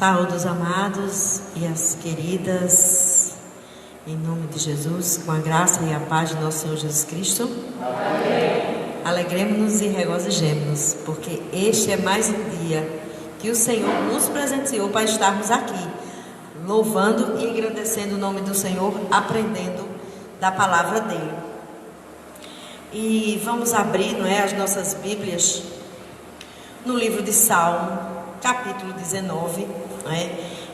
Saúde os amados e as queridas, em nome de Jesus, com a graça e a paz de nosso Senhor Jesus Cristo. Amém. Alegremos-nos e regozijemos-nos, porque este é mais um dia que o Senhor nos presenteou para estarmos aqui, louvando e engrandecendo o nome do Senhor, aprendendo da palavra dele. E vamos abrir, as nossas Bíblias no livro de Salmo, capítulo 19,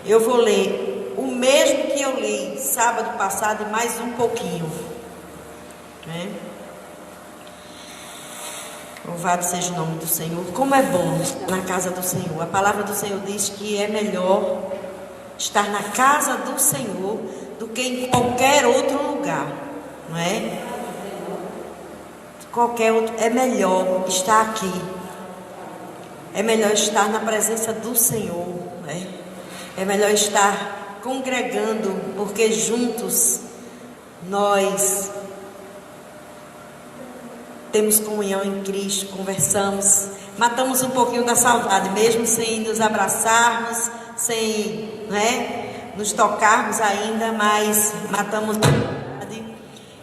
Eu vou ler o mesmo que eu li sábado passado e mais um pouquinho, Louvado seja o nome do Senhor. Como é bom estar na casa do Senhor. A palavra do Senhor diz que é melhor estar na casa do Senhor do que em qualquer outro lugar, Qualquer outro, é melhor estar aqui. É melhor estar na presença do Senhor, É melhor estar congregando, porque juntos nós temos comunhão em Cristo, conversamos, matamos um pouquinho da saudade, mesmo sem nos abraçarmos, sem, nos tocarmos ainda, mas matamos a saudade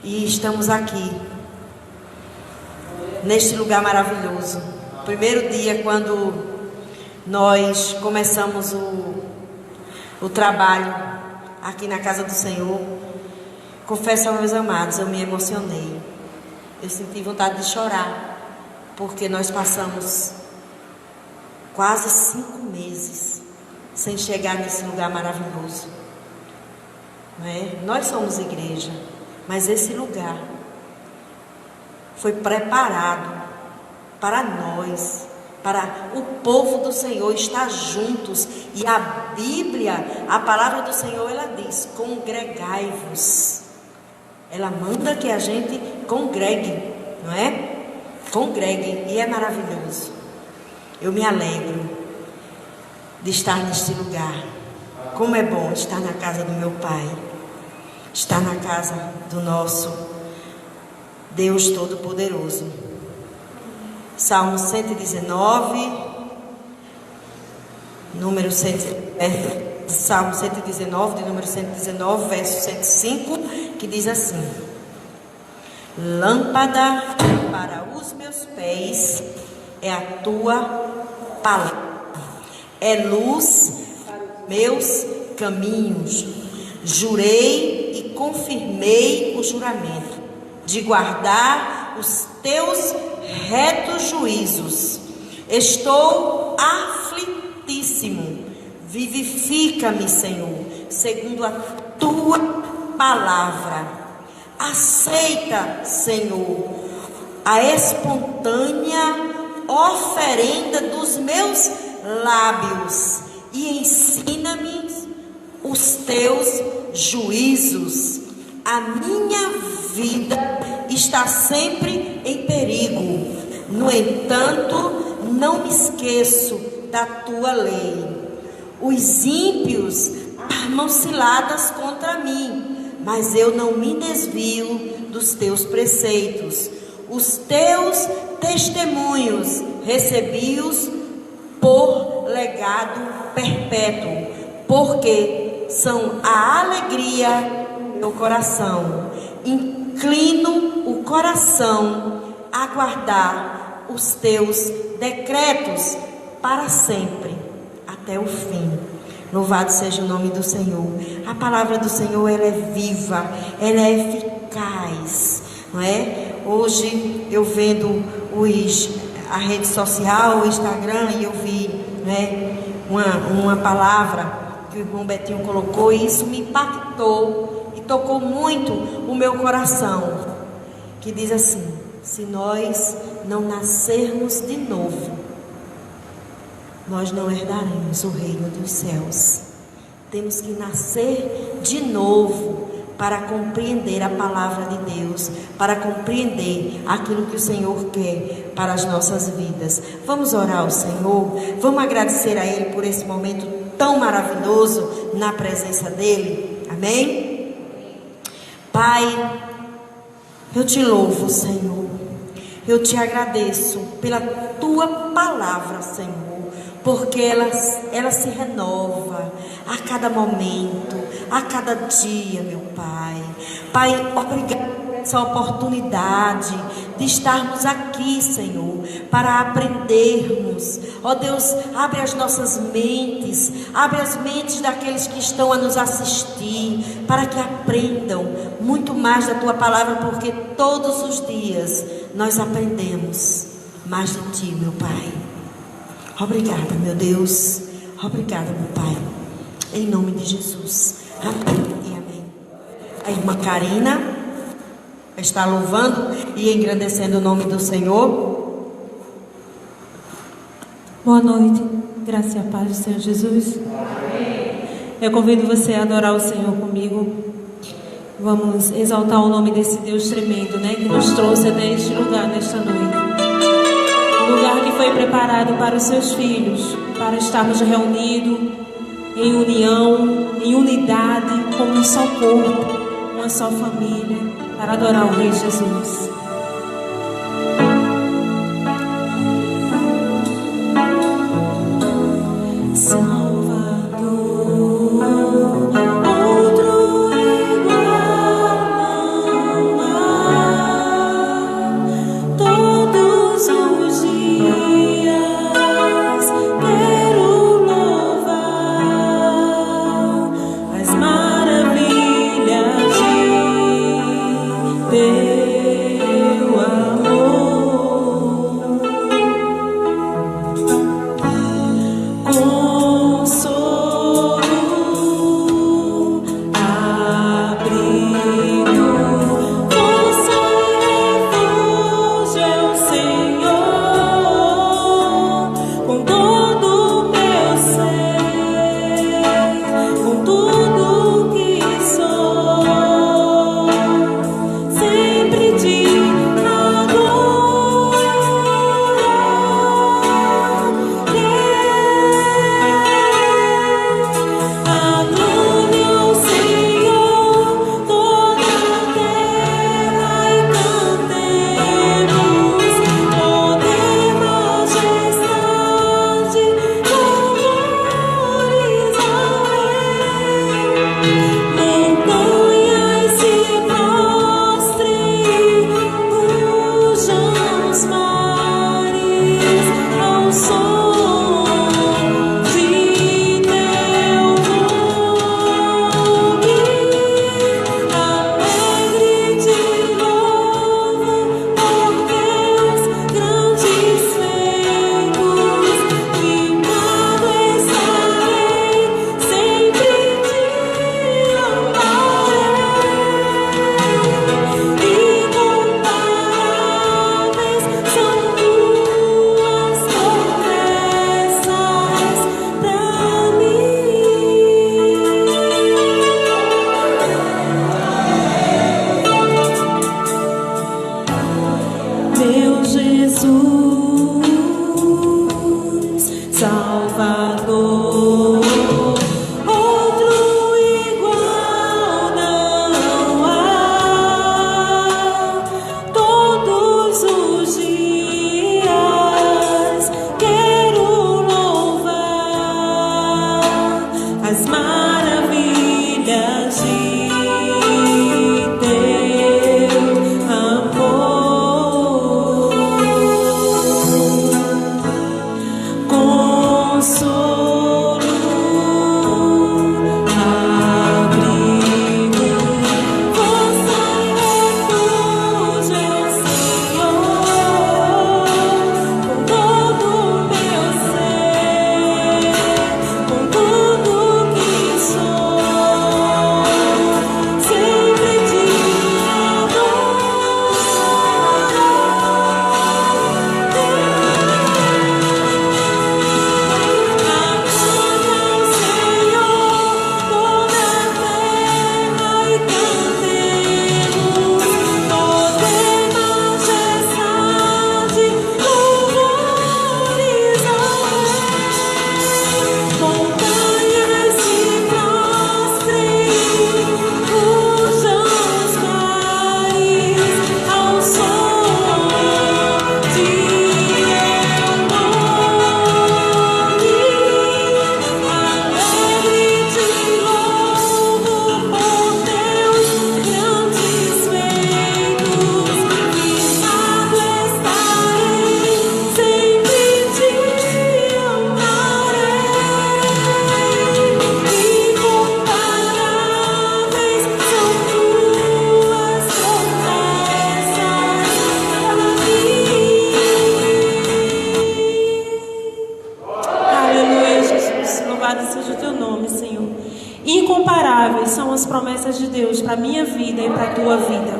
e estamos aqui, neste lugar maravilhoso. Primeiro dia, quando nós começamos o trabalho aqui na casa do Senhor, confesso aos meus amados, eu me emocionei. Eu senti vontade de chorar, porque nós passamos quase 5 meses sem chegar nesse lugar maravilhoso, Nós somos igreja, mas esse lugar foi preparado para nós, para o povo do Senhor estar juntos. E a Bíblia, a palavra do Senhor, ela diz: congregai-vos. Ela manda que a gente congregue, Congregue, e é maravilhoso. Eu me alegro de estar neste lugar. Como é bom estar na casa do meu Pai, estar na casa do nosso Deus Todo-Poderoso. Salmo 119, Salmo 119, de número 119, verso 105, que diz assim: lâmpada para os meus pés é a tua palavra, é luz para os meus caminhos. Jurei e confirmei o juramento de guardar os teus retos juízos. Estou aflitíssimo. Vivifica-me, Senhor, segundo a tua palavra. Aceita, Senhor, a espontânea oferenda dos meus lábios e ensina-me os teus juízos. A minha vida está sempre em perigo. No entanto, não me esqueço da tua lei. Os ímpios armam ciladas contra mim, mas eu não me desvio dos teus preceitos. Os teus testemunhos recebi-os por legado perpétuo, porque são a alegria do meu coração. Inclino o coração a guardar os teus decretos para sempre, até o fim. Louvado seja o nome do Senhor. A palavra do Senhor, ela é viva, ela é eficaz, Hoje eu vendo a rede social, o Instagram, e eu vi, uma palavra que o irmão Betinho colocou, e isso me impactou e tocou muito o meu coração, que diz assim: se nós não nascermos de novo, nós não herdaremos o reino dos céus. Temos que nascer de novo para compreender a palavra de Deus, para compreender aquilo que o Senhor quer para as nossas vidas. Vamos orar ao Senhor, vamos agradecer a Ele por esse momento tão maravilhoso na presença dEle. Amém? Pai, eu te louvo, Senhor. Eu te agradeço pela tua palavra, Senhor. porque ela se renova a cada momento, a cada dia, meu Pai. Pai, obrigado por essa oportunidade de estarmos aqui, Senhor, para aprendermos. Ó Deus, abre as nossas mentes, abre as mentes daqueles que estão a nos assistir, para que aprendam muito mais da Tua palavra, porque todos os dias nós aprendemos mais de Ti, meu Pai. Obrigada, meu Deus. Obrigada, meu Pai. Em nome de Jesus. Amém e amém. A irmã Karina está louvando e engrandecendo o nome do Senhor. Boa noite. Graça e a paz do Senhor Jesus. Eu convido você a adorar o Senhor comigo. Vamos exaltar o nome desse Deus tremendo, né? Que nos trouxe até este lugar nesta noite. Um lugar que foi preparado para os seus filhos, para estarmos reunidos em união, em unidade, como um só corpo, uma só família, para adorar o Rei Jesus. Deus. Deus, para a minha vida e para a tua vida.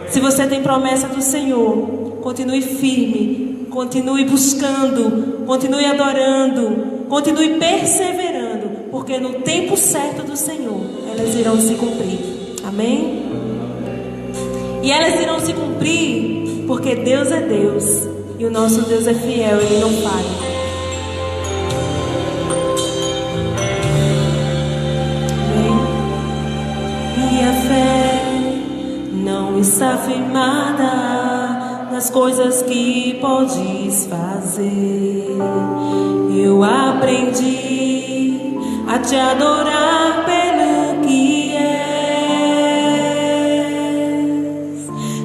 Se você tem promessa do Senhor, continue firme, continue buscando, continue adorando, continue perseverando, porque no tempo certo do Senhor, elas irão se cumprir. Amém? E elas irão se cumprir porque Deus é Deus e o nosso Deus é fiel, Ele não falha. Minha fé não está firmada nas coisas que podes fazer. Eu aprendi a te adorar pelo que és.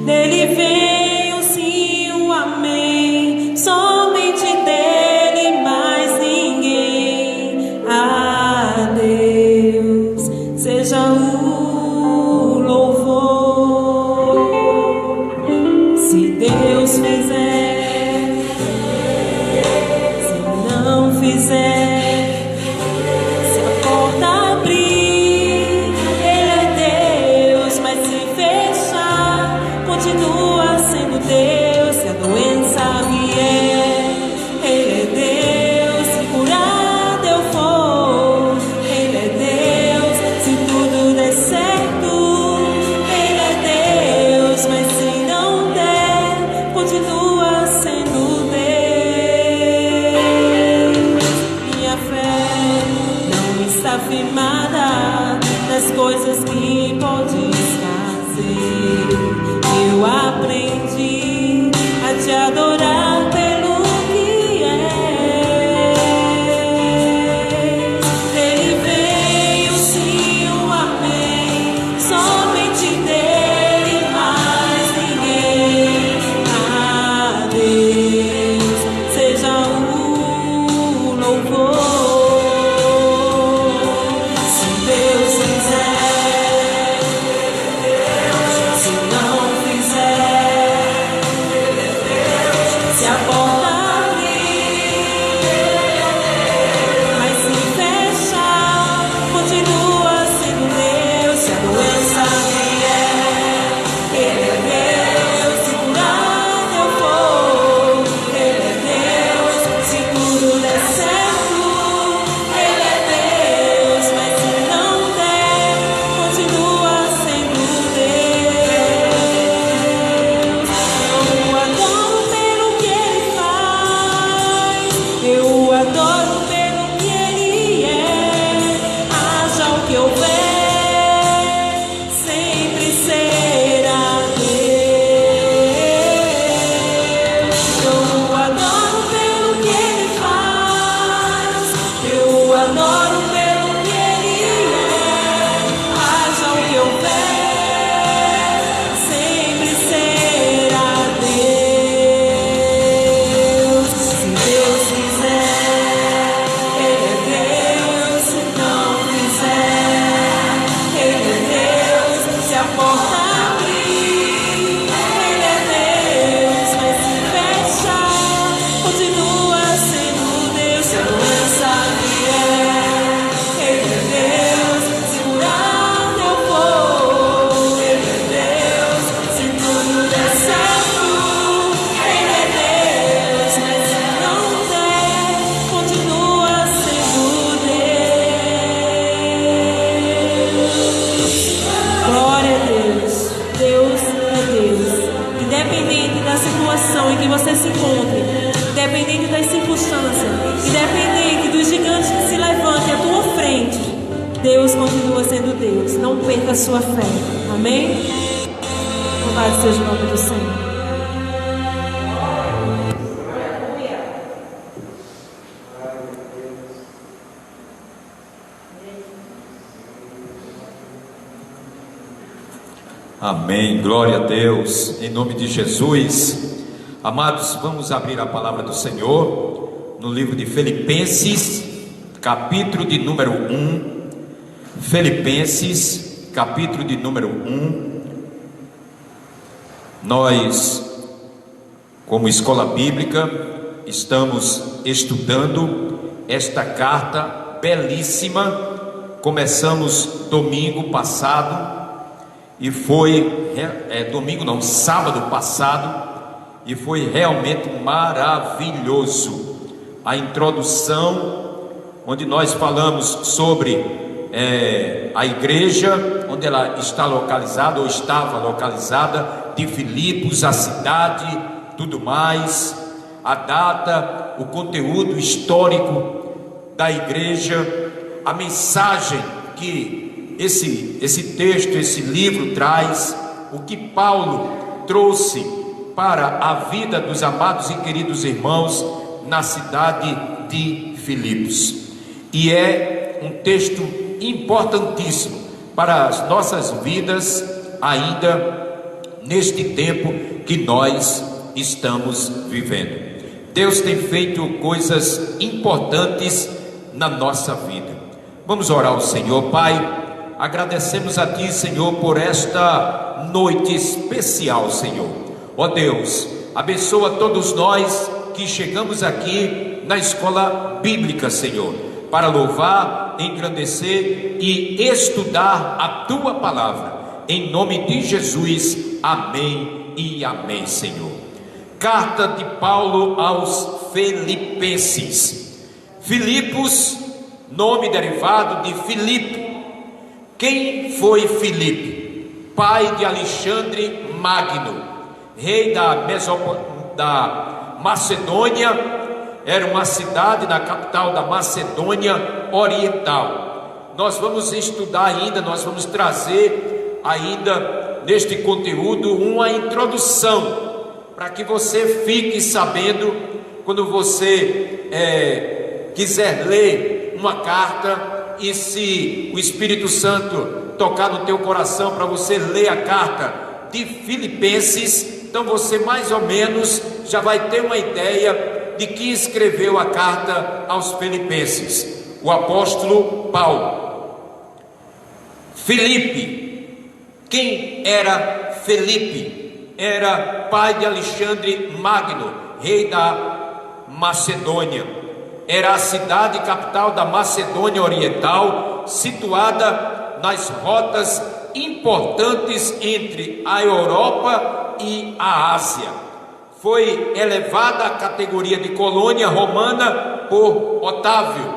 Dele veio sim o amém, somente dele, mais ninguém. A Deus seja o louvor. Se Deus fizer, se não fizer, se a porta abrir, Ele é Deus, mas se fechar, continua sendo Deus. Se a doença vier, Ele é Deus. Se curado eu for, Ele é Deus. Se tudo der certo, Ele é Deus, mas se não der, continua sendo Deus. Minha fé não está firmada nas coisas que podes fazer. Eu aprendi a te adorar pelo que és. Ele veio sim o amém, somente dele, mais ninguém. A Deus seja o louvor. Se Deus fizer, se não fizer, se a porta abrir, mas se fechar, continua sendo Deus. Se a doença vier, Ele é Deus. Se curado eu for, Ele é Deus. Se tudo der certo, Ele é Deus, mas se não der, continua sendo Deus. Eu adoro pelo que Ele faz, eu adoro pelo que Ele é. Haja o que houver, sempre será Deus. Eu adoro pelo que Ele faz, eu adoro pelo que Ele é. Haja o que houver, sempre será Deus. Se Deus fizer, Ele é Deus. Se não fizer, Ele é Deus. Se a porta abrir, Ele é Deus, mas se fechar, continua sendo Deus. Se a doença vier, Ele é Deus. Se curado eu for, Ele é Deus. Se tudo der certo, Ele é Deus, mas se não der, continua sendo Deus. Glória a Deus. Deus é Deus. Independente da situação em que você se encontre, independente das circunstâncias, independente dos gigantes que se levantem à tua frente, Deus continua sendo Deus. Não perca a sua fé. Amém? Louvado seja o nome do Senhor. Amém, glória a Deus, em nome de Jesus. Amados, vamos abrir a palavra do Senhor no livro de Filipenses, capítulo de número 1. Filipenses, capítulo de número 1. Nós, como escola bíblica, estamos estudando esta carta belíssima. Começamos domingo passado e foi domingo não, sábado passado, e foi realmente maravilhoso a introdução, onde nós falamos sobre a igreja, onde ela está localizada, ou estava localizada, de Filipos, a cidade, tudo mais, a data, o conteúdo histórico da igreja, a mensagem que esse texto, esse livro traz, o que Paulo trouxe para a vida dos amados e queridos irmãos na cidade de Filipos. E é um texto importantíssimo para as nossas vidas, ainda neste tempo que nós estamos vivendo. Deus tem feito coisas importantes na nossa vida. Vamos orar ao Senhor. Pai, agradecemos a Ti, Senhor, por esta noite especial, Senhor. Ó Deus, abençoa todos nós que chegamos aqui na escola bíblica, Senhor, para louvar, engrandecer e estudar a Tua palavra. Em nome de Jesus, amém e amém, Senhor. Carta de Paulo aos Filipenses. Filipos, nome derivado de Filipe. Quem foi Filipe? Pai de Alexandre Magno, rei da Macedônia. Era uma cidade na capital da Macedônia Oriental. Nós vamos estudar ainda, nós vamos trazer ainda neste conteúdo uma introdução, para que você fique sabendo, quando você quiser ler uma carta, e se o Espírito Santo tocar no teu coração para você ler a carta de Filipenses, então você mais ou menos já vai ter uma ideia de quem escreveu a carta aos Filipenses, o apóstolo Paulo. Filipe, quem era Filipe? Era pai de Alexandre Magno, rei da Macedônia. Era a cidade capital da Macedônia Oriental, situada nas rotas importantes entre a Europa e a Ásia. Foi elevada à categoria de colônia romana por Otávio,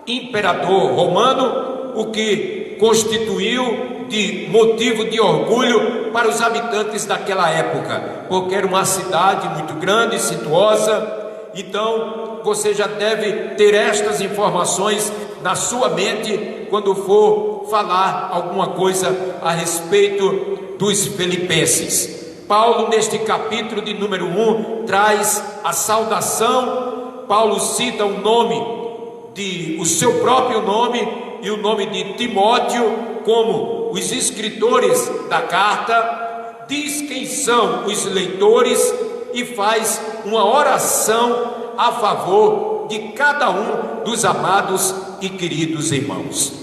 imperador romano, o que constituiu de motivo de orgulho para os habitantes daquela época, porque era uma cidade muito grande, situosa. Então você já deve ter estas informações na sua mente quando for falar alguma coisa a respeito dos Filipenses. Paulo, neste capítulo de número 1, traz a saudação. Paulo cita o seu próprio nome e o nome de Timóteo como os escritores da carta, diz quem são os leitores e faz uma oração a favor de cada um dos amados e queridos irmãos.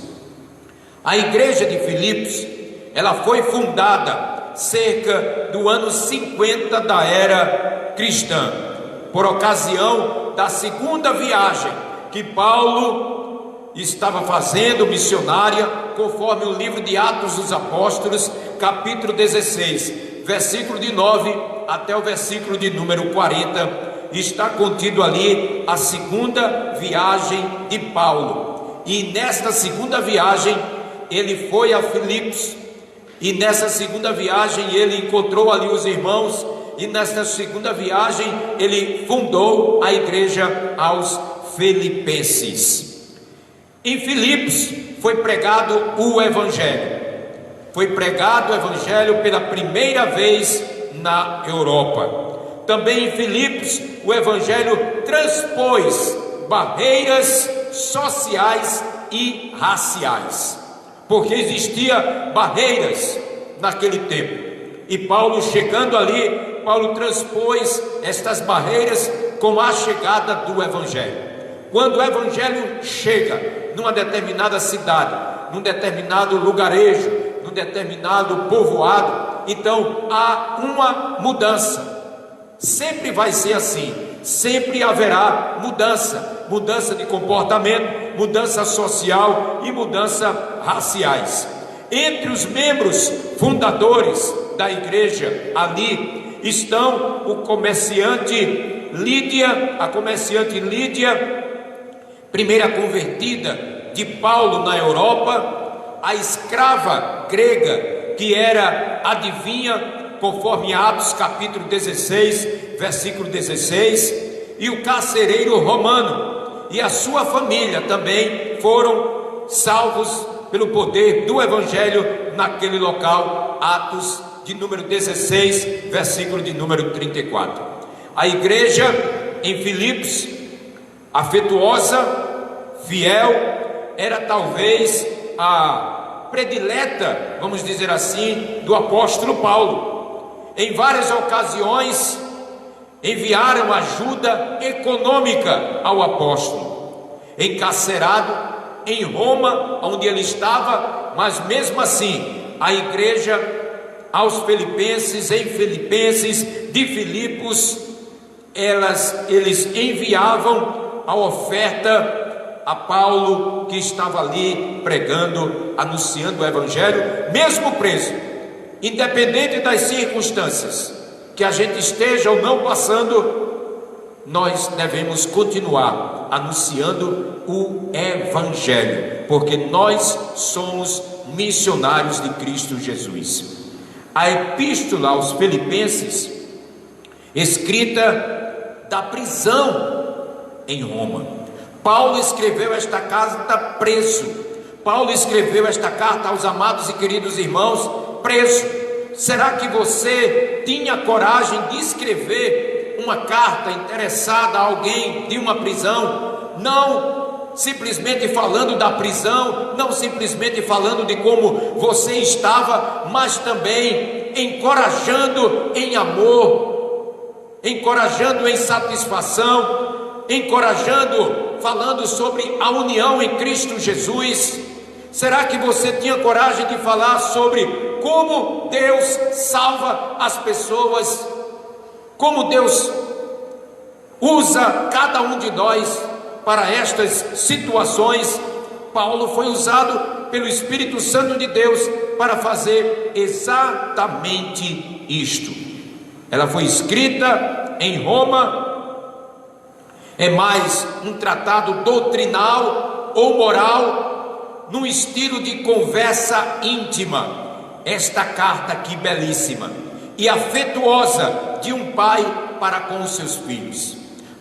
A igreja de Filipos, ela foi fundada cerca do ano 50 da era cristã, por ocasião da segunda viagem que Paulo estava fazendo missionária, conforme o livro de Atos dos Apóstolos, capítulo 16, versículo de 9 até o versículo de número 40, está contido ali a segunda viagem de Paulo. E nesta segunda viagem ele foi a Filipos, e nessa segunda viagem ele encontrou ali os irmãos, e nesta segunda viagem ele fundou a igreja aos Filipenses. Em Filipos foi pregado o Evangelho. Foi pregado o Evangelho pela primeira vez na Europa. Também em Filipos o Evangelho transpôs barreiras sociais e raciais, porque existia barreiras naquele tempo. E Paulo, chegando ali, Paulo transpôs estas barreiras com a chegada do Evangelho. Quando o Evangelho chega numa determinada cidade, num determinado lugarejo, num determinado povoado, então há uma mudança. Sempre vai ser assim, sempre haverá mudança de comportamento, mudança social e mudança raciais. Entre os membros fundadores da igreja ali estão o comerciante Lídia, a comerciante Lídia, primeira convertida de Paulo na Europa, a escrava grega que era adivinha, conforme Atos capítulo 16, versículo 16, e o carcereiro romano e a sua família também foram salvos pelo poder do evangelho naquele local. Atos de número 16, versículo de número 34. A igreja em Filipos, afetuosa, fiel, era talvez a predileta, vamos dizer assim, do apóstolo Paulo. Em várias ocasiões enviaram ajuda econômica ao apóstolo, encarcerado em Roma, onde ele estava, mas mesmo assim a igreja aos filipenses, em Filipenses de Filipos, eles enviavam a oferta a Paulo, que estava ali pregando, anunciando o evangelho, mesmo preso, independente das circunstâncias que a gente esteja ou não passando, nós devemos continuar anunciando o evangelho, porque nós somos missionários de Cristo Jesus. A epístola aos Filipenses, escrita da prisão em Roma. Paulo escreveu esta carta preso. Paulo escreveu esta carta aos amados e queridos irmãos preso. Será que você tinha coragem de escrever uma carta interessada a alguém de uma prisão? Não simplesmente falando da prisão, não simplesmente falando de como você estava, mas também encorajando em amor, encorajando em satisfação, encorajando, falando sobre a união em Cristo Jesus. Será que você tinha coragem de falar sobre como Deus salva as pessoas, como Deus usa cada um de nós para estas situações? Paulo foi usado pelo Espírito Santo de Deus para fazer exatamente isto. Ela foi escrita em Roma, é mais um tratado doutrinal ou moral, num estilo de conversa íntima. Esta carta aqui belíssima e afetuosa de um pai para com os seus filhos.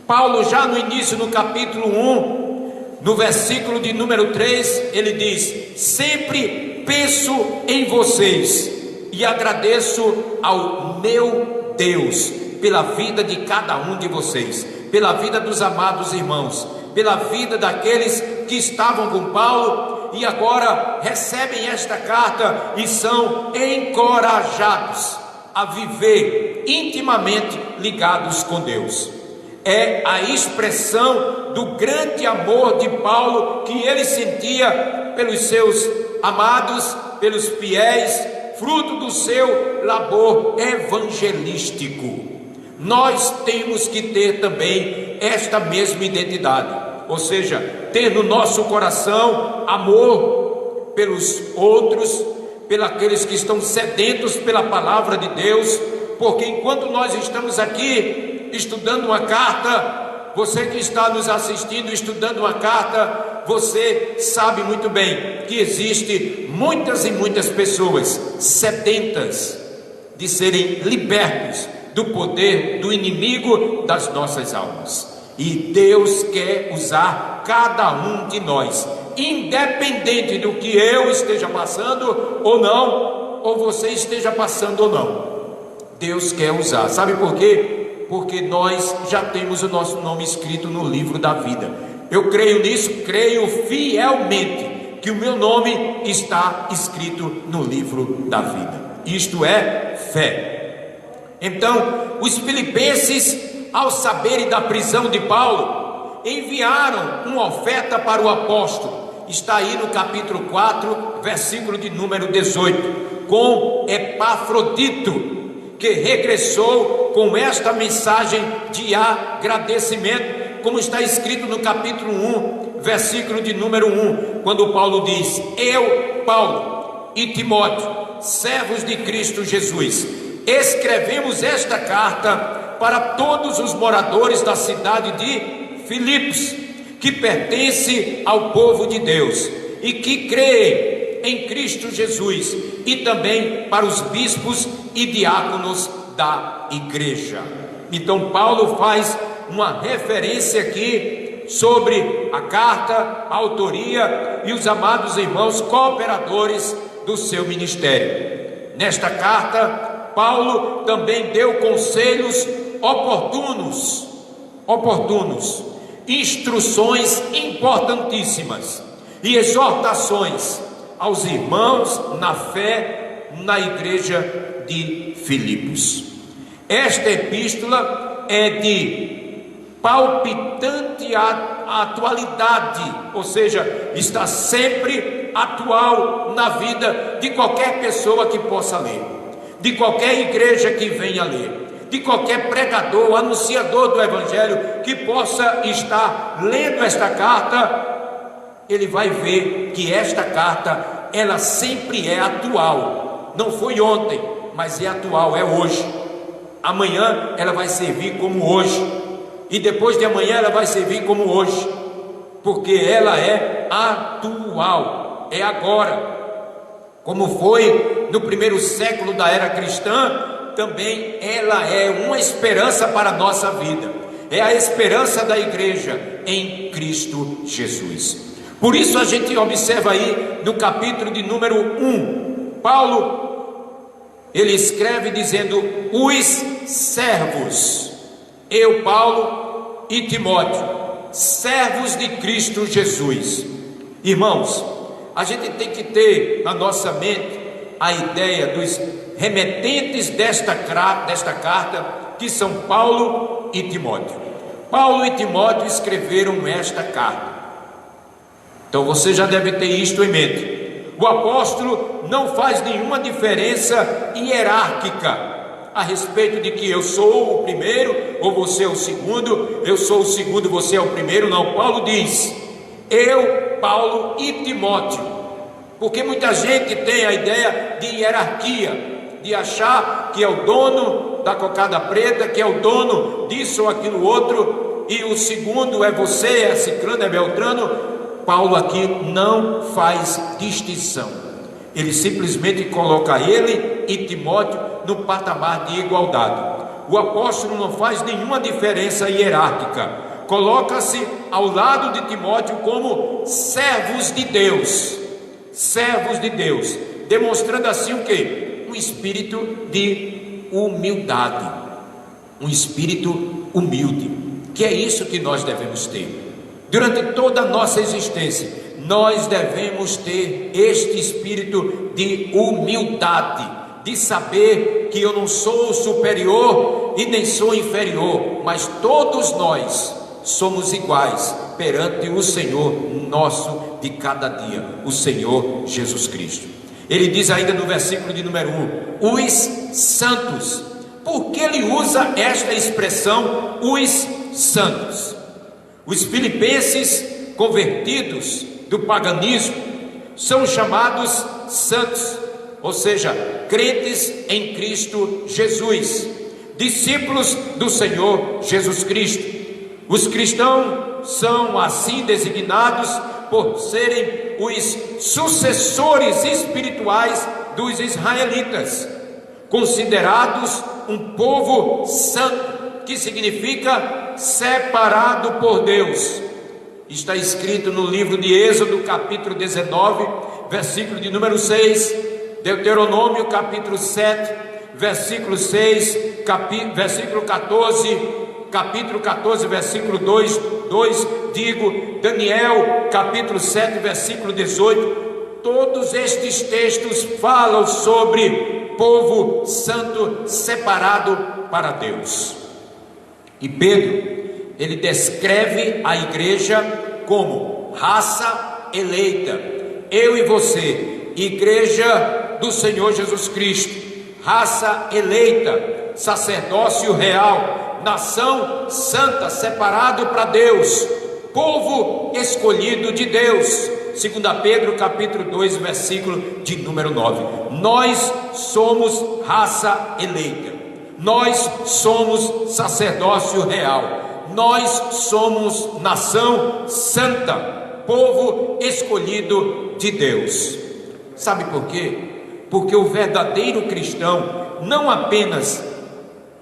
Paulo, já no início, no capítulo 1, no versículo de número 3, ele diz: sempre penso em vocês e agradeço ao meu Deus pela vida de cada um de vocês, pela vida dos amados irmãos, pela vida daqueles que estavam com Paulo e agora recebem esta carta e são encorajados a viver intimamente ligados com Deus. É a expressão do grande amor de Paulo que ele sentia pelos seus amados, pelos fiéis, fruto do seu labor evangelístico. Nós temos que ter também esta mesma identidade, ou seja, ter no nosso coração amor pelos outros, pelos que estão sedentos pela palavra de Deus, porque enquanto nós estamos aqui estudando uma carta, você que está nos assistindo estudando uma carta, você sabe muito bem que existe muitas e muitas pessoas sedentas de serem libertos do poder do inimigo das nossas almas. E Deus quer usar cada um de nós, independente do que eu esteja passando ou não, ou você esteja passando ou não. Deus quer usar. Sabe por quê? Porque nós já temos o nosso nome escrito no livro da vida. Eu creio nisso, creio fielmente que o meu nome está escrito no livro da vida. Isto é fé. Então, os filipenses, ao saberem da prisão de Paulo, enviaram uma oferta para o apóstolo. Está aí no capítulo 4, versículo de número 18, com Epafrodito, que regressou com esta mensagem de agradecimento, como está escrito no capítulo 1, versículo de número 1, quando Paulo diz: eu, Paulo, e Timóteo, servos de Cristo Jesus, escrevemos esta carta para todos os moradores da cidade de Filipos, que pertence ao povo de Deus e que creem em Cristo Jesus, e também para os bispos e diáconos da igreja. Então Paulo faz uma referência aqui sobre a carta, a autoria e os amados irmãos cooperadores do seu ministério. Nesta carta, Paulo também deu conselhos oportunos, instruções importantíssimas e exortações aos irmãos na fé na igreja de Filipos. Esta epístola é de palpitante atualidade, ou seja, está sempre atual na vida de qualquer pessoa que possa ler, de qualquer igreja que venha ler, de qualquer pregador, anunciador do evangelho que possa estar lendo esta carta. Ele vai ver que esta carta, ela sempre é atual. Não foi ontem, mas é atual, é hoje. Amanhã ela vai servir como hoje, e depois de amanhã ela vai servir como hoje, porque ela é atual, é agora. Como foi no primeiro século da era cristã, também ela é uma esperança para a nossa vida, é a esperança da igreja em Cristo Jesus. Por isso a gente observa aí no capítulo de número 1, Paulo, ele escreve dizendo: os servos, eu, Paulo e Timóteo, servos de Cristo Jesus. Irmãos, a gente tem que ter na nossa mente a ideia dos remetentes desta carta, que são Paulo e Timóteo. Paulo e Timóteo escreveram esta carta. Então você já deve ter isto em mente. O apóstolo não faz nenhuma diferença hierárquica a respeito de que eu sou o primeiro ou você é o segundo, eu sou o segundo, você é o primeiro. Não, Paulo diz: eu, Paulo e Timóteo. Porque muita gente tem a ideia de hierarquia, de achar que é o dono da cocada preta, que é o dono disso ou aquilo outro, e o segundo é você, é ciclano, é beltrano. Paulo aqui não faz distinção, ele simplesmente coloca ele e Timóteo no patamar de igualdade. O apóstolo não faz nenhuma diferença hierárquica, coloca-se ao lado de Timóteo como servos de Deus, demonstrando assim o quê? Um espírito de humildade, um espírito humilde, que é isso que nós devemos ter. Durante toda a nossa existência, nós devemos ter este espírito de humildade, de saber que eu não sou superior e nem sou inferior, mas todos nós somos iguais perante o Senhor nosso de cada dia, o Senhor Jesus Cristo. Ele diz ainda no versículo de número 1, os santos. Por que ele usa esta expressão, os santos? Os filipenses convertidos do paganismo são chamados santos, ou seja, crentes em Cristo Jesus, discípulos do Senhor Jesus Cristo. Os cristãos são assim designados por serem os sucessores espirituais dos israelitas, considerados um povo santo, que significa separado por Deus. Está escrito no livro de Êxodo, capítulo 19, versículo de número 6, Deuteronômio, capítulo 7, versículo 6, versículo 14, capítulo 14, versículo 2, digo, Daniel, capítulo 7, versículo 18. Todos estes textos falam sobre povo santo separado para Deus. E Pedro, ele descreve a igreja como raça eleita. Eu e você, igreja do Senhor Jesus Cristo, raça eleita, sacerdócio real, nação santa, separado para Deus, povo escolhido de Deus, 2 Pedro capítulo 2, versículo de número 9. Nós somos raça eleita, nós somos sacerdócio real, nós somos nação santa, povo escolhido de Deus. Sabe por quê? Porque o verdadeiro cristão não apenas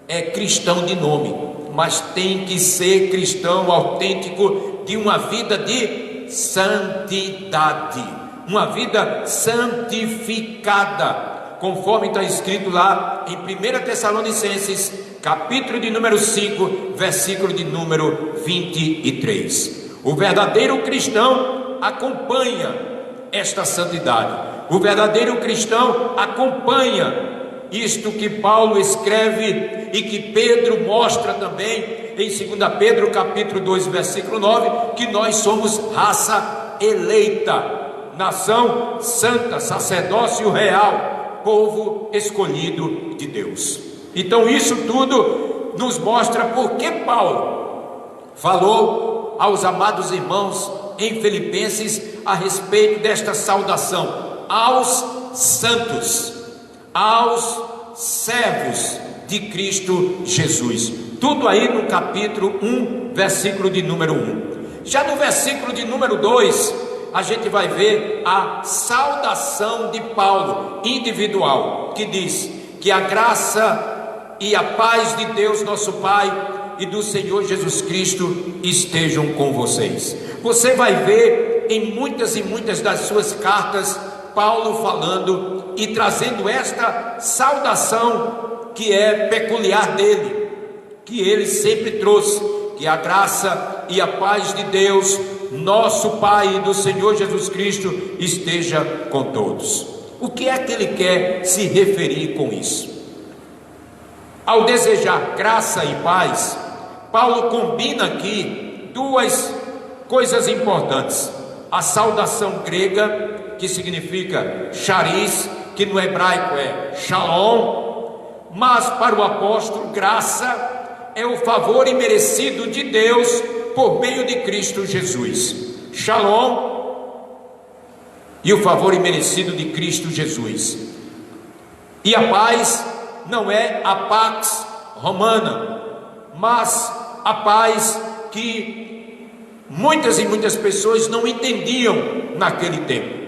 é cristão de nome, mas tem que ser cristão autêntico, de uma vida de santidade, uma vida santificada, conforme está escrito lá em 1 Tessalonicenses, capítulo de número 5, versículo de número 23. O verdadeiro cristão acompanha esta santidade, o verdadeiro cristão acompanha isto que Paulo escreve e que Pedro mostra também em 2 Pedro capítulo 2, versículo 9, que nós somos raça eleita, nação santa, sacerdócio real, povo escolhido de Deus. Então isso tudo nos mostra porque Paulo falou aos amados irmãos em Filipenses a respeito desta saudação aos santos, aos servos de Cristo Jesus. Tudo aí no capítulo 1, versículo de número 1. Já no versículo de número 2, a gente vai ver a saudação de Paulo, individual, que diz que a graça e a paz de Deus nosso Pai e do Senhor Jesus Cristo estejam com vocês. Você vai ver em muitas e muitas das suas cartas Paulo falando e trazendo esta saudação que é peculiar dele, que ele sempre trouxe, que a graça e a paz de Deus, nosso Pai e do Senhor Jesus Cristo esteja com todos. O que é que ele quer se referir com isso? Ao desejar graça e paz, Paulo combina aqui duas coisas importantes: a saudação grega, que significa charis, que no hebraico é shalom, mas para o apóstolo, graça é o favor imerecido de Deus por meio de Cristo Jesus. Shalom e o favor imerecido de Cristo Jesus. E a paz não é a pax romana, mas a paz que muitas e muitas pessoas não entendiam naquele tempo.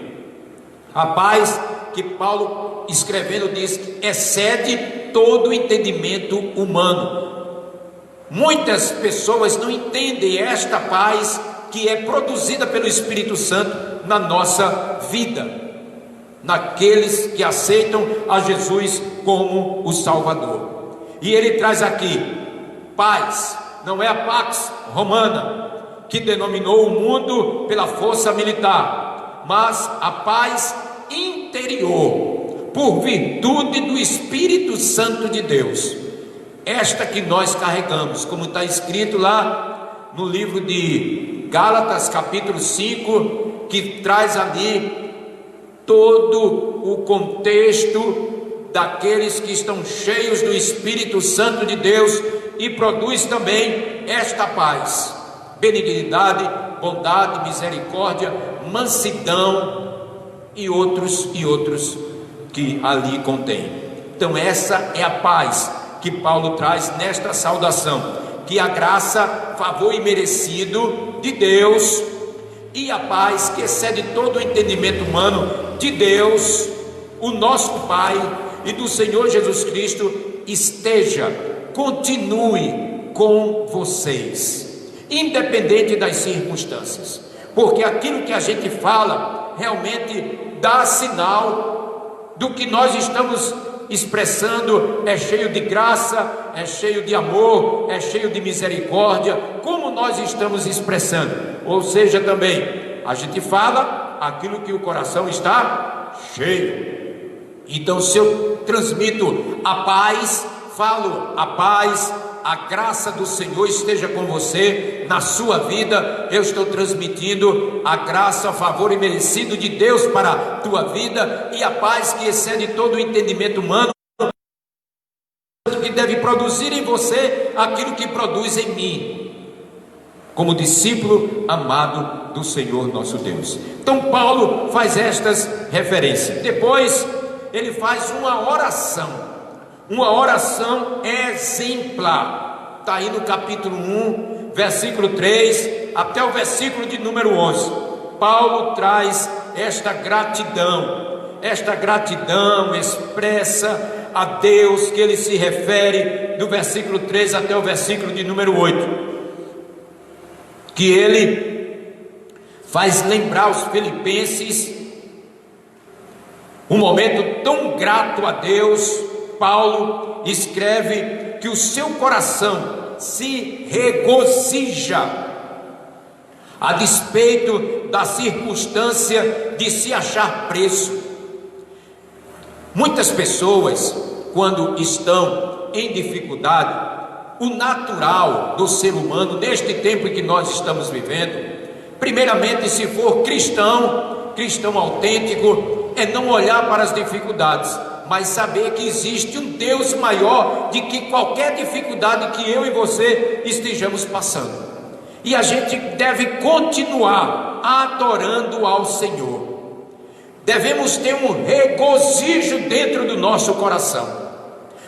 A paz que Paulo escrevendo diz que excede todo o entendimento humano. Muitas pessoas não entendem esta paz que é produzida pelo Espírito Santo na nossa vida, naqueles que aceitam a Jesus como o Salvador. E ele traz aqui paz, não é a pax romana que denominou o mundo pela força militar, mas a paz interior, por virtude do Espírito Santo de Deus, esta que nós carregamos, como está escrito lá no livro de Gálatas capítulo 5, que traz ali todo o contexto daqueles que estão cheios do Espírito Santo de Deus, e produz também esta paz: benignidade, bondade, misericórdia, mansidão e outros que ali contém. Então essa é a paz que Paulo traz nesta saudação, que a graça, favor imerecido de Deus, e a paz que excede todo o entendimento humano de Deus, o nosso Pai, e do Senhor Jesus Cristo esteja, continue com vocês, independente das circunstâncias, porque aquilo que a gente fala realmente dá sinal do que nós estamos expressando, é cheio de graça, é cheio de amor, é cheio de misericórdia, como nós estamos expressando. Ou seja, também a gente fala aquilo que o coração está cheio. Então, se eu transmito a paz, falo a paz, a graça do Senhor esteja com você, na sua vida, eu estou transmitindo a graça, o favor imerecido de Deus para a tua vida, e a paz que excede todo o entendimento humano, que deve produzir em você aquilo que produz em mim. como discípulo amado do Senhor nosso Deus. Então Paulo faz estas referências. Depois ele faz uma oração exemplar. Está aí no capítulo 1, versículo 3 até o versículo de número 11. Paulo traz esta gratidão expressa a Deus, que ele se refere do versículo 3 até o versículo de número 8, que ele faz lembrar os filipenses um momento tão grato a Deus. Paulo escreve que o seu coração se regozija a despeito da circunstância de se achar preso. Muitas pessoas, quando estão em dificuldade, o natural do ser humano neste tempo em que nós estamos vivendo, primeiramente, se for cristão autêntico, é não olhar para as dificuldades, mas saber que existe um Deus maior de que qualquer dificuldade que eu e você estejamos passando. E a gente deve continuar adorando ao Senhor. Devemos ter um regozijo dentro do nosso coração.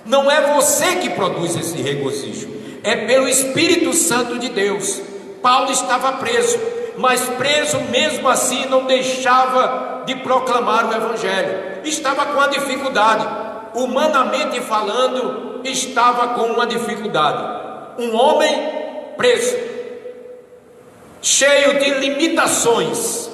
Não é você que produz esse regozijo, é pelo Espírito Santo de Deus. Paulo estava preso, mas preso mesmo assim não deixava de proclamar o Evangelho. Estava com a dificuldade, humanamente falando, estava com uma dificuldade. Um homem preso, cheio de limitações,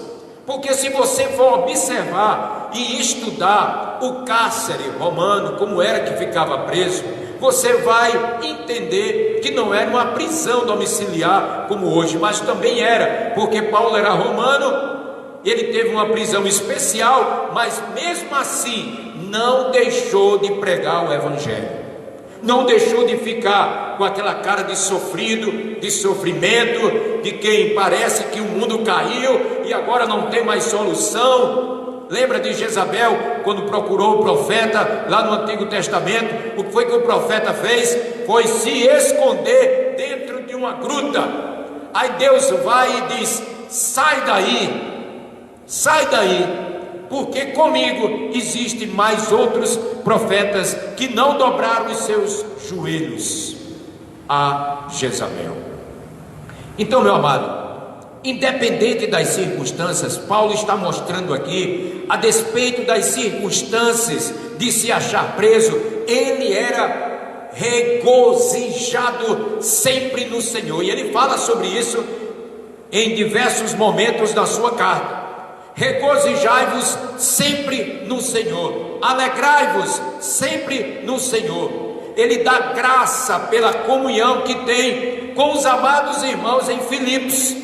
porque se você for observar e estudar o cárcere romano, como era que ficava preso, você vai entender que não era uma prisão domiciliar como hoje, mas também era, porque Paulo era romano, ele teve uma prisão especial, mas mesmo assim não deixou de pregar o Evangelho, não deixou de ficar com aquela cara de sofrido, de sofrimento, de quem parece que o mundo caiu e agora não tem mais solução. Lembra de Jezabel, quando procurou o profeta lá no Antigo Testamento? O que foi que o profeta fez? Foi se esconder dentro de uma gruta. Aí Deus vai e diz: sai daí, porque comigo existem mais outros profetas que não dobraram os seus joelhos a Jezabel. Então, meu amado, independente das circunstâncias, Paulo está mostrando aqui, a despeito das circunstâncias de se achar preso, ele era regozijado sempre no Senhor, e ele fala sobre isso em diversos momentos da sua carta. Regozijai-vos sempre no Senhor, alegrai-vos sempre no Senhor. Ele dá graça pela comunhão que tem com os amados irmãos em Filipos,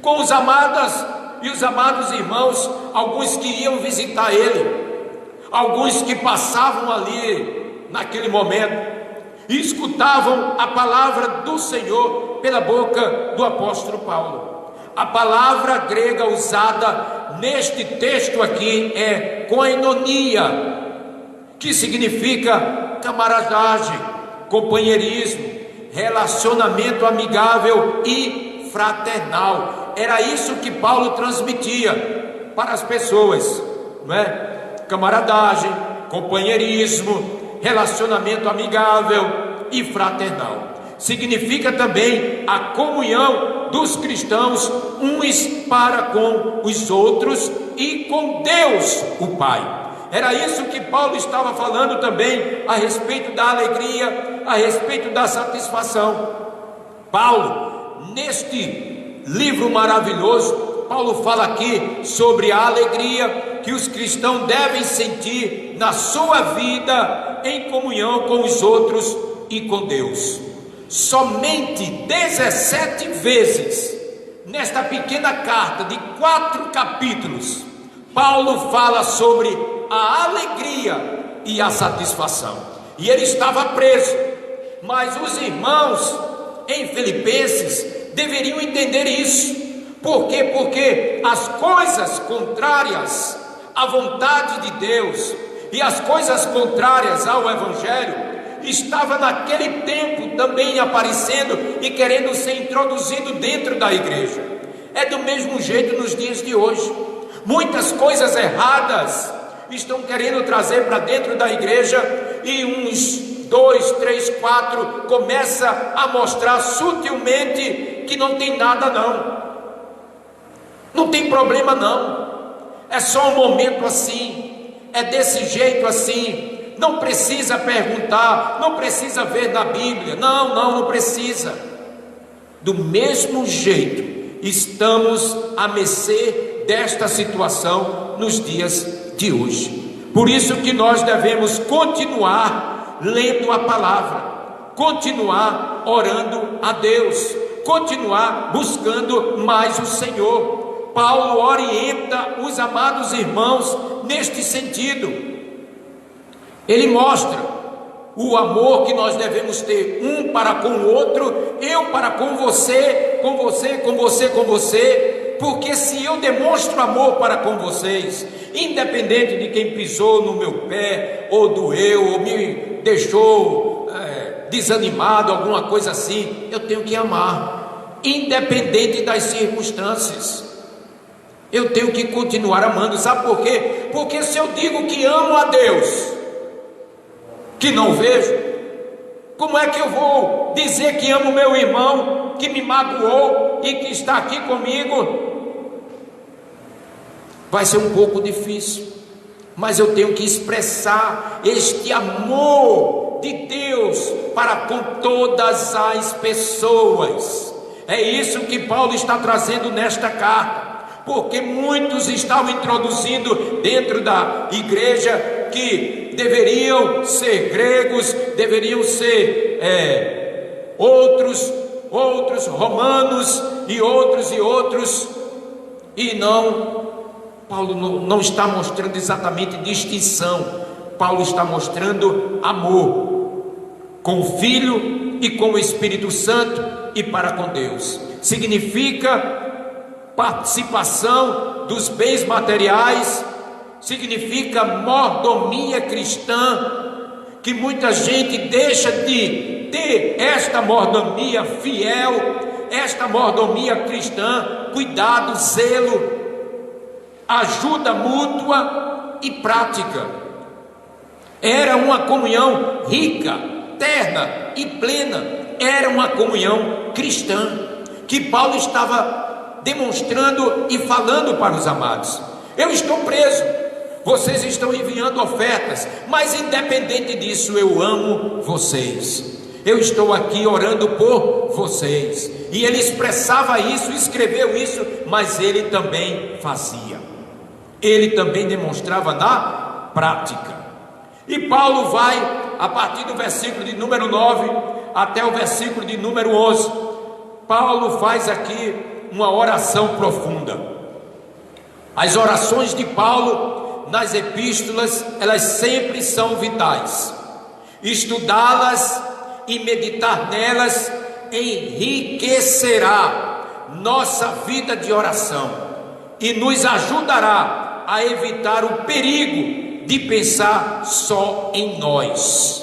com os amados irmãos, alguns que iam visitar ele, alguns que passavam ali naquele momento e escutavam a palavra do Senhor pela boca do apóstolo Paulo. A palavra grega usada neste texto aqui é koinonia, que significa camaradagem, companheirismo, relacionamento amigável e fraternal. Era isso que Paulo transmitia para as pessoas, não é? Camaradagem, companheirismo, relacionamento amigável e fraternal. Significa também a comunhão dos cristãos uns para com os outros e com Deus o Pai. Era isso que Paulo estava falando também a respeito da alegria, a respeito da satisfação. Paulo, neste livro maravilhoso, Paulo fala aqui sobre a alegria que os cristãos devem sentir na sua vida em comunhão com os outros e com Deus. Somente 17 vezes nesta pequena carta de 4 capítulos, Paulo fala sobre a alegria e a satisfação. E ele estava preso, mas os irmãos em Filipenses deveriam entender isso. Por quê? Porque as coisas contrárias à vontade de Deus e as coisas contrárias ao Evangelho estava naquele tempo também aparecendo e querendo ser introduzido dentro da igreja. É do mesmo jeito nos dias de hoje. Muitas coisas erradas estão querendo trazer para dentro da igreja, e uns 2, 3, 4 começa a mostrar sutilmente que não tem nada não tem problema não, é só um momento assim, é desse jeito assim, não precisa perguntar, não precisa ver na Bíblia, não precisa. Do mesmo jeito estamos à mercê desta situação nos dias de hoje. Por isso que nós devemos continuar lendo a palavra, continuar orando a Deus, continuar buscando mais o Senhor. Paulo orienta os amados irmãos neste sentido. Ele mostra o amor que nós devemos ter um para com o outro, eu para com você, com você, com você, com você, porque se eu demonstro amor para com vocês, independente de quem pisou no meu pé, ou doeu, ou me deixou desanimado, alguma coisa assim, eu tenho que amar, independente das circunstâncias. Eu tenho que continuar amando. Sabe por quê? Porque se eu digo que amo a Deus, que não vejo, como é que eu vou dizer que amo meu irmão, que me magoou e que está aqui comigo? Vai ser um pouco difícil, mas eu tenho que expressar este amor de Deus para com todas as pessoas. É isso que Paulo está trazendo nesta carta. Porque muitos estavam introduzindo dentro da igreja que deveriam ser gregos, deveriam ser outros romanos e outros, e Paulo não está mostrando exatamente distinção. Paulo está mostrando amor com o Filho e com o Espírito Santo e para com Deus. Significa participação dos bens materiais, significa mordomia cristã, que muita gente deixa de ter esta mordomia fiel, esta mordomia cristã, cuidado, zelo, ajuda mútua e prática. Era uma comunhão rica, terna e plena, era uma comunhão cristã, que Paulo estava demonstrando e falando para os amados. Eu estou preso, vocês estão enviando ofertas, mas independente disso eu amo vocês, eu estou aqui orando por vocês. E ele expressava isso, escreveu isso, mas ele também fazia, ele também demonstrava na prática. E Paulo vai, a partir do versículo de número 9 até o versículo de número 11, Paulo faz aqui uma oração profunda. As orações de Paulo nas epístolas, elas sempre são vitais. Estudá-las e meditar nelas enriquecerá nossa vida de oração e nos ajudará a evitar o perigo de pensar só em nós.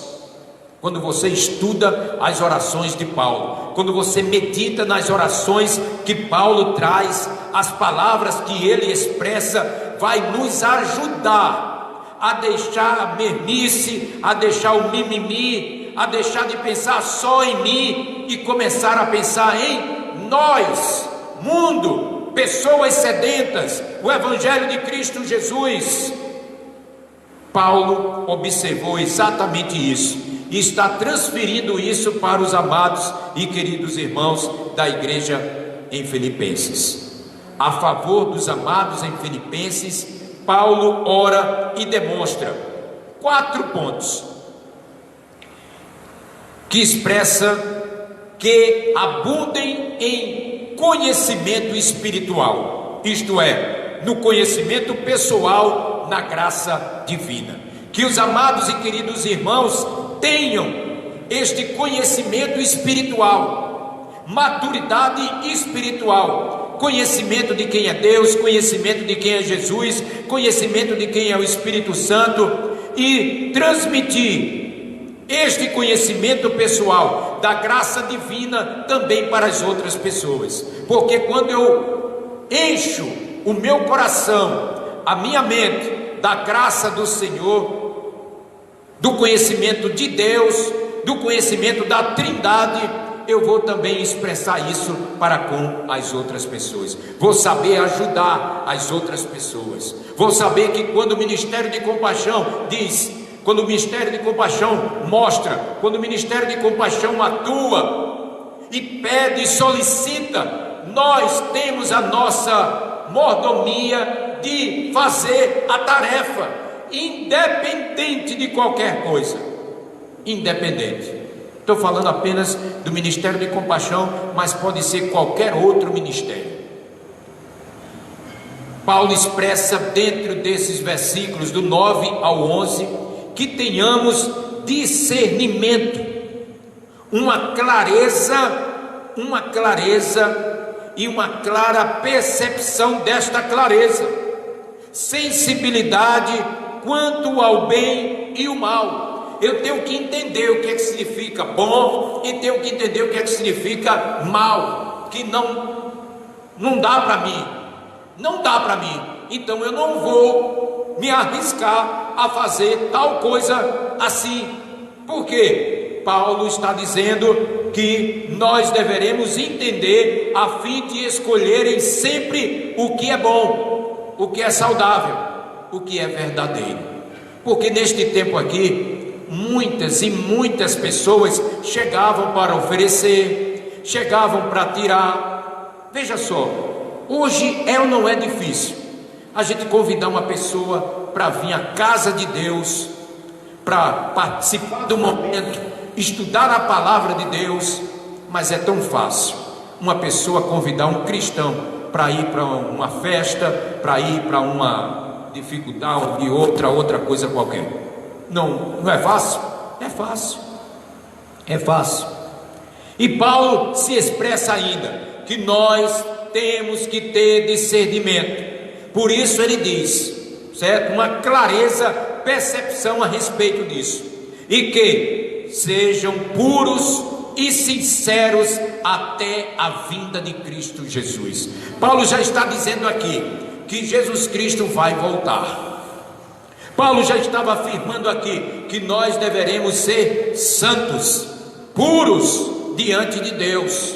Quando você estuda as orações de Paulo, quando você medita nas orações que Paulo traz, as palavras que ele expressa, vai nos ajudar a deixar a mermice, a deixar o mimimi, a deixar de pensar só em mim e começar a pensar em nós, mundo, pessoas sedentas, o Evangelho de Cristo Jesus. Paulo observou exatamente isso e está transferindo isso para os amados e queridos irmãos da igreja em Filipenses. A favor dos amados em Filipenses, Paulo ora e demonstra 4 pontos que expressa que abundem em conhecimento espiritual, isto é, no conhecimento pessoal, na graça divina. Que os amados e queridos irmãos tenham este conhecimento espiritual, maturidade espiritual, conhecimento de quem é Deus, conhecimento de quem é Jesus, conhecimento de quem é o Espírito Santo, e transmitir este conhecimento pessoal da graça divina também para as outras pessoas, porque quando eu encho o meu coração, a minha mente da graça do Senhor, do conhecimento de Deus, do conhecimento da Trindade, eu vou também expressar isso para com as outras pessoas. Vou saber ajudar as outras pessoas. Vou saber que quando o Ministério de Compaixão diz, quando o Ministério de Compaixão mostra, quando o Ministério de Compaixão atua e pede e solicita, nós temos a nossa mordomia de fazer a tarefa, independente de qualquer coisa. Independente. Estou falando apenas do Ministério de Compaixão, mas pode ser qualquer outro ministério. Paulo expressa dentro desses versículos do 9 ao 11 que tenhamos discernimento, uma clareza e uma clara percepção desta clareza, sensibilidade quanto ao bem e o mal. Eu tenho que entender o que é que significa bom e tenho que entender o que é que significa mal, que não dá para mim, não dá para mim. Então eu não vou me arriscar a fazer tal coisa assim. Por quê? Paulo está dizendo que nós deveremos entender a fim de escolherem sempre o que é bom, o que é saudável, o que é verdadeiro. Porque neste tempo aqui, muitas e muitas pessoas chegavam para oferecer, chegavam para tirar. Veja só, hoje é ou não é difícil a gente convidar uma pessoa para vir à casa de Deus, para participar do momento, estudar a palavra de Deus, mas é tão fácil uma pessoa convidar um cristão para ir para uma festa, para ir para uma dificuldade de outra coisa qualquer. Não é fácil? É fácil. É fácil. E Paulo se expressa ainda que nós temos que ter discernimento. Por isso ele diz, certo? Uma clareza, percepção a respeito disso. E que sejam puros e sinceros até a vinda de Cristo Jesus. Paulo já está dizendo aqui que Jesus Cristo vai voltar. Paulo já estava afirmando aqui que nós deveremos ser santos, puros diante de Deus,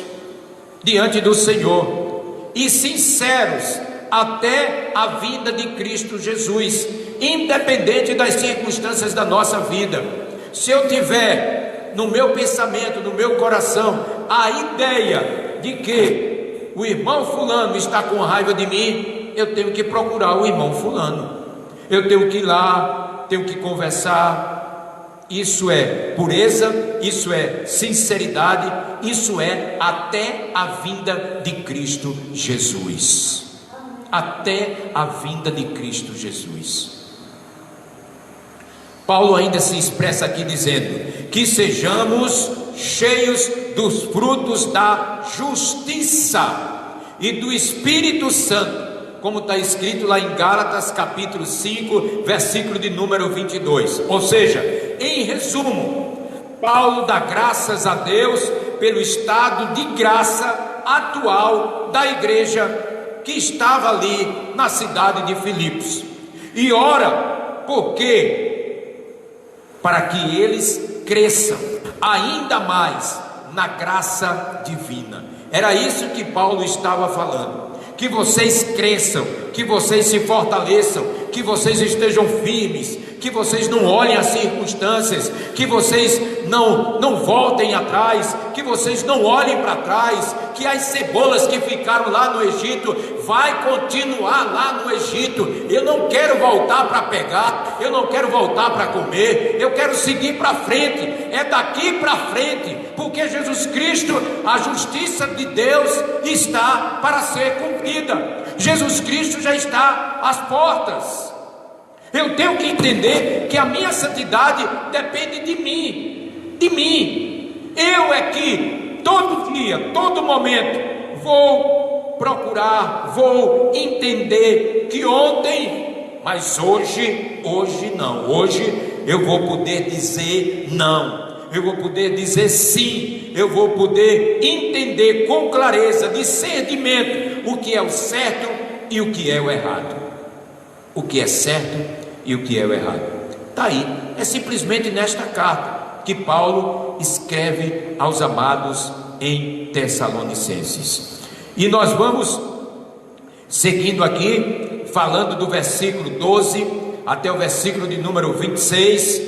diante do Senhor, e sinceros até a vinda de Cristo Jesus, independente das circunstâncias da nossa vida. Se eu tiver no meu pensamento, no meu coração, a ideia de que o irmão fulano está com raiva de mim, eu tenho que procurar o irmão fulano. Eu tenho que ir lá, tenho que conversar. Isso é pureza, isso é sinceridade, isso é até a vinda de Cristo Jesus. Até a vinda de Cristo Jesus. Paulo ainda se expressa aqui dizendo que sejamos cheios dos frutos da justiça e do Espírito Santo, como está escrito lá em Gálatas capítulo 5, versículo de número 22. Ou seja, em resumo, Paulo dá graças a Deus pelo estado de graça atual da igreja que estava ali na cidade de Filipos, e ora, porque para que eles cresçam ainda mais na graça divina. Era isso que Paulo estava falando. Que vocês cresçam, que vocês se fortaleçam, que vocês estejam firmes, que vocês não olhem as circunstâncias, que vocês não voltem atrás, que vocês não olhem para trás, que as cebolas que ficaram lá no Egito vai continuar lá no Egito. Eu não quero voltar para pegar, eu não quero voltar para comer, eu quero seguir para frente, é daqui para frente, porque Jesus Cristo, a justiça de Deus está para ser cumprida. Jesus Cristo já está às portas. Eu tenho que entender que a minha santidade depende de mim, de mim. Eu é que todo dia, todo momento vou procurar, vou entender que ontem, mas hoje não. Hoje eu vou poder dizer não, eu vou poder dizer sim, eu vou poder entender com clareza, discernimento, o que é o certo e o que é o errado. O que é certo e o que é o errado. Está aí, é simplesmente nesta carta que Paulo escreve aos amados em Tessalonicenses. E nós vamos seguindo aqui, falando do versículo 12 até o versículo de número 26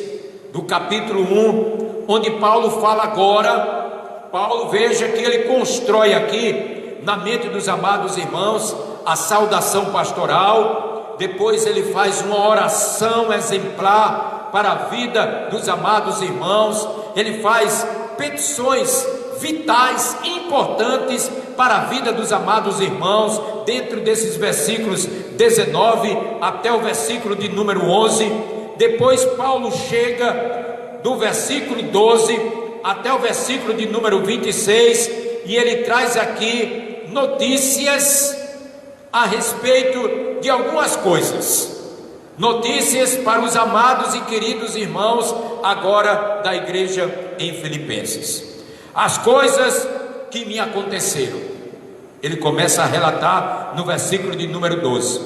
do capítulo 1, onde Paulo fala agora. Paulo, veja que ele constrói aqui na mente dos amados irmãos a saudação pastoral. Depois ele faz uma oração exemplar para a vida dos amados irmãos. Ele faz petições vitais, importantes para a vida dos amados irmãos, dentro desses versículos 19 até o versículo de número 11. Depois Paulo chega do versículo 12 até o versículo de número 26, e ele traz aqui notícias a respeito de algumas coisas, notícias para os amados e queridos irmãos agora da igreja em Filipenses. As coisas que me aconteceram, ele começa a relatar no versículo de número 12.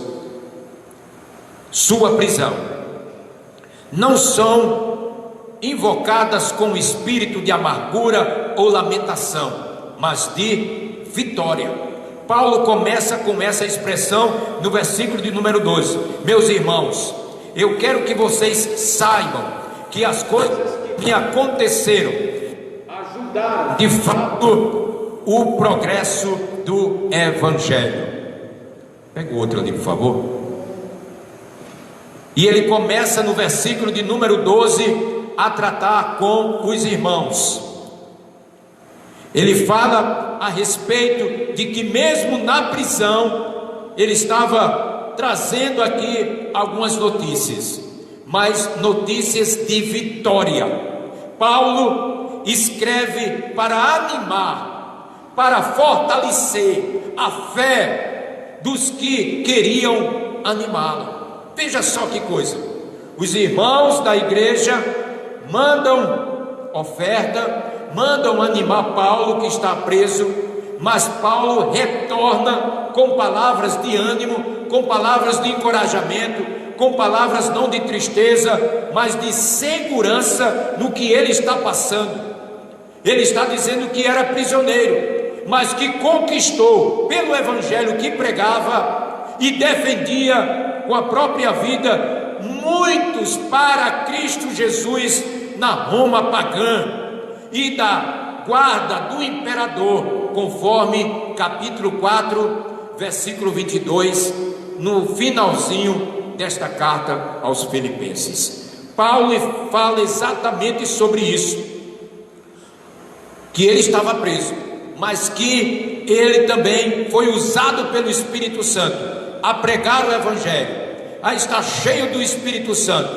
Sua prisão não são invocadas com espírito de amargura ou lamentação, mas de vitória. Paulo começa com essa expressão no versículo de número 12. Meus irmãos, eu quero que vocês saibam que as coisas que me aconteceram ajudaram de fato o progresso do Evangelho. Pega o outro ali, por favor. E ele começa no versículo de número 12 a tratar com os irmãos. Ele fala a respeito de que mesmo na prisão ele estava trazendo aqui algumas notícias, mas notícias de vitória. Paulo escreve para animar, para fortalecer a fé dos que queriam animá-lo. Veja só que coisa, os irmãos da igreja mandam oferta, mandam animar Paulo que está preso, mas Paulo retorna com palavras de ânimo, com palavras de encorajamento, com palavras não de tristeza, mas de segurança no que ele está passando. Ele está dizendo que era prisioneiro, mas que conquistou pelo evangelho que pregava e defendia com a própria vida muitos para Cristo Jesus na Roma pagã e da guarda do imperador, conforme capítulo 4, versículo 22, no finalzinho desta carta aos Filipenses. Paulo fala exatamente sobre isso, que ele estava preso, mas que ele também foi usado pelo Espírito Santo a pregar o Evangelho, a estar cheio do Espírito Santo,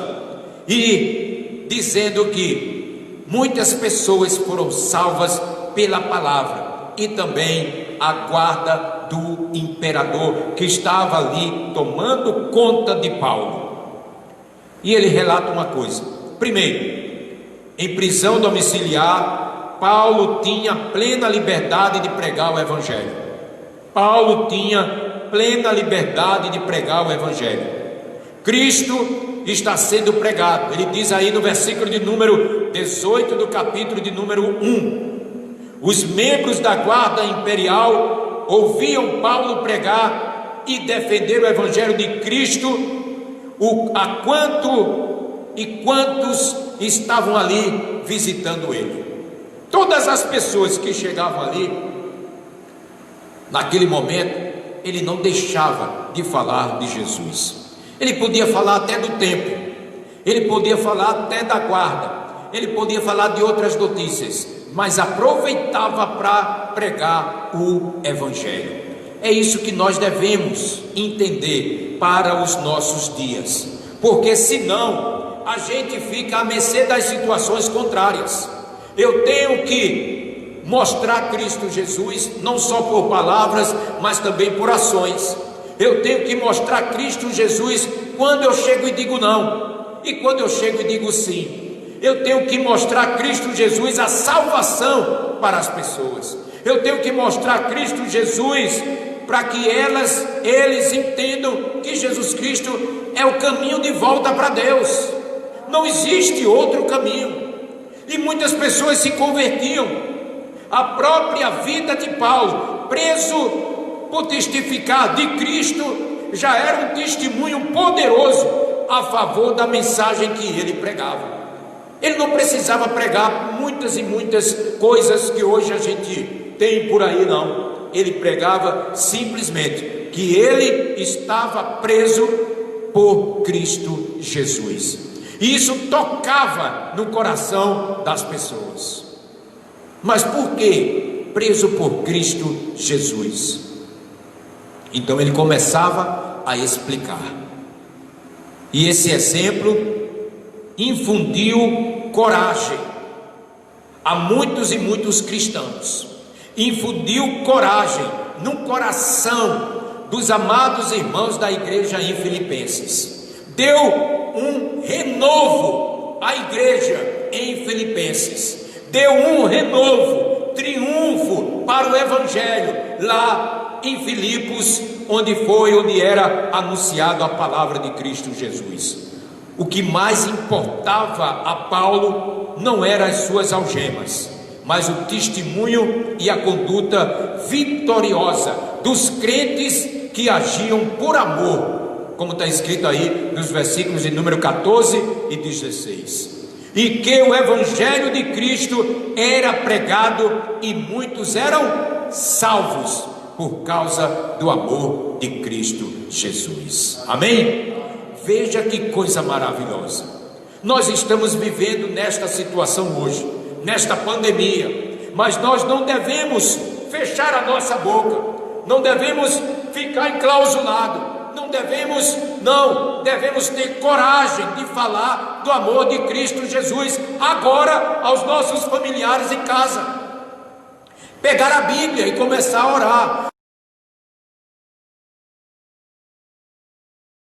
e dizendo que muitas pessoas foram salvas pela palavra, e também a guarda do imperador que estava ali tomando conta de Paulo. E ele relata uma coisa: primeiro, em prisão domiciliar, Paulo tinha plena liberdade de pregar o Evangelho. Paulo tinha plena liberdade de pregar o Evangelho. Cristo está sendo pregado. Ele diz aí no versículo de número 18 do capítulo de número 1: os membros da guarda imperial ouviam Paulo pregar e defender o Evangelho de Cristo, quantos estavam ali visitando ele. Todas as pessoas que chegavam ali, naquele momento, ele não deixava de falar de Jesus. Ele podia falar até do templo, ele podia falar até da guarda, ele podia falar de outras notícias, mas aproveitava para pregar o Evangelho. É isso que nós devemos entender para os nossos dias, porque senão a gente fica à mercê das situações contrárias. Eu tenho que mostrar Cristo Jesus, não só por palavras, mas também por ações. Eu tenho que mostrar Cristo Jesus quando eu chego e digo não. E quando eu chego e digo sim, eu tenho que mostrar Cristo Jesus a salvação para as pessoas. Eu tenho que mostrar Cristo Jesus para que eles entendam que Jesus Cristo é o caminho de volta para Deus. Não existe outro caminho. E muitas pessoas se convertiam. A própria vida de Paulo, preso por testificar de Cristo, já era um testemunho poderoso a favor da mensagem que ele pregava. Ele não precisava pregar muitas e muitas coisas que hoje a gente tem por aí, não. Ele pregava simplesmente que ele estava preso por Cristo Jesus. E isso tocava no coração das pessoas. Mas por que preso por Cristo Jesus? Então ele começava a explicar. E esse exemplo infundiu coragem a muitos e muitos cristãos. Infundiu coragem no coração dos amados irmãos da igreja em Filipenses. Deu um renovo à igreja em Filipenses. Deu um renovo, triunfo para o evangelho lá em Filipos, onde era anunciado a palavra de Cristo Jesus. O que mais importava a Paulo não eram as suas algemas, mas o testemunho e a conduta vitoriosa dos crentes que agiam por amor, como está escrito aí nos versículos de número 14 e 16. E que o evangelho de Cristo era pregado e muitos eram salvos por causa do amor de Cristo Jesus. Amém? Veja que coisa maravilhosa. Nós estamos vivendo nesta situação hoje, nesta pandemia, mas nós não devemos fechar a nossa boca, não devemos ficar enclausulado, devemos ter coragem de falar do amor de Cristo Jesus agora aos nossos familiares em casa. Pegar a Bíblia e começar a orar.